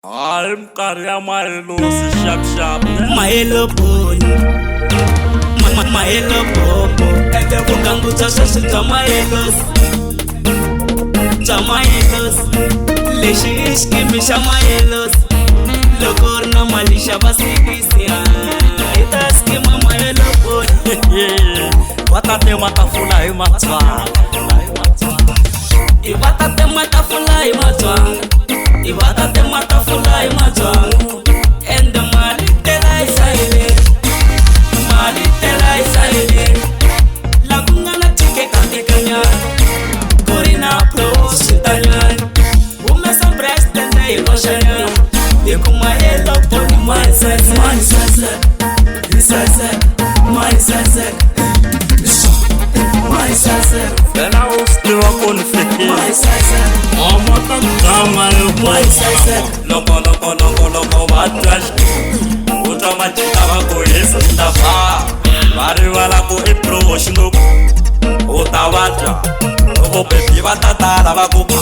I'm carry my loose sharp My hello pony, my hello popo. Ende bukangu tasha tamayelos, tamayelos. Leshi iski misha mayelos, lokorna malisha basikisia. Itaski mama hello pony. Watate matafula imatwa, iwatate matafula imatwa. Iwatate matafula imatwa. Ende malitela isaile, malitela isaile. Lagungana chike kakekanya, korina pro sitanya. Umesa breast ende iloshanya. Yekuma hello pony my sasa, my sasa, sasa, my sasa, my sasa. then I will still walk on the fake. My sasa. My sasa. Loko matrash. Utamachita wako yesu ndafa. Mari walako ipro shindoku. Utawatra. Uko pepi watatara wakupa.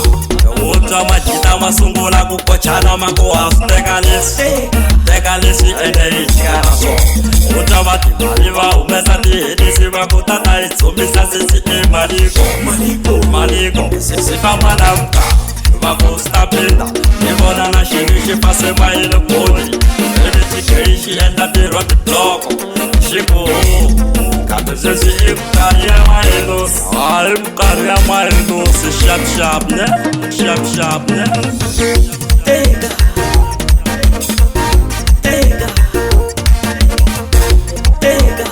Utamachita masungula kukochana mako aftekalisi. Tekalisi ene ichikana so. Utamati maliwa umesati edisi wakutata itsumisa sisi maliko sisi pamana mka wakusta penda nibona na shirishi pase maile poli editi keishi enda diro bloko shiku kabe sisi imkaria mailos imkaria mailos sharp ne Tega, tega, tega,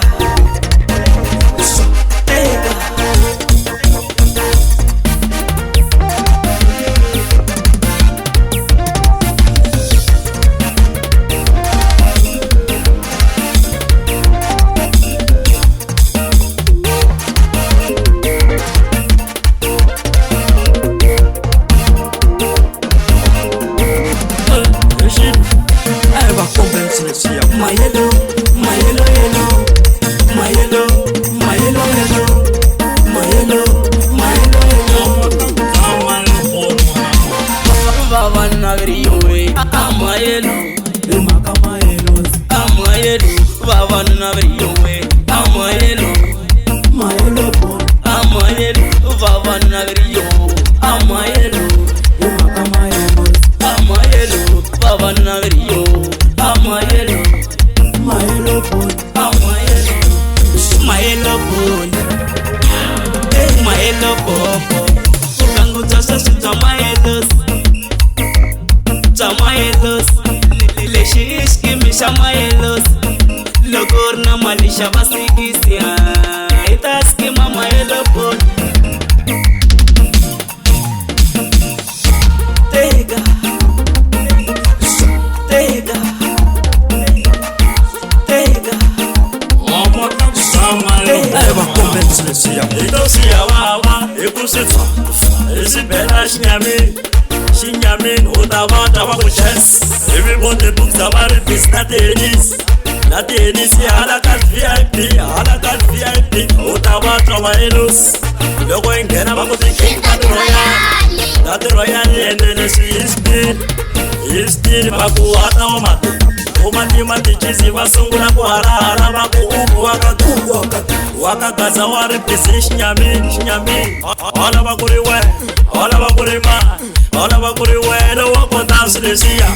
tega. My yellow, my yellow, yellow, my yellow, my yellow, yellow, my yellow, my yellow, yellow. Baba nagriyowe, ama yellow, makama yellow, ama yellow. Baba nagriyowe, ama yellow, my yellow, ama yellow. Baba nagriyowe, ama yellow, makama yellow, ama yellow. Baba nagriyowe, ama yellow. My yellow bone, my yellow, my yellow bone, my yellow bone. Ukangu tasha tamayelos, tamayelos. Leshi iski misha mayelos, lokorna malisha basikisia. Itaski mama yellow bone. Tega, tega. Itosia wawa, ikusitsa Isibela Shinyamin Utawata wakuches Everybody books the maripis na tenis Halakat VIP Utawata maelos Loko ingena wakutiking Tati royal Endenesi Ispin Pakuwata omati Umati chizi wasungula kuharahara Wakuubu wakagaza waripisi Shinyamin Ola wakuriwe Ola wakurima Ola wakuriwe Lo wako dance desia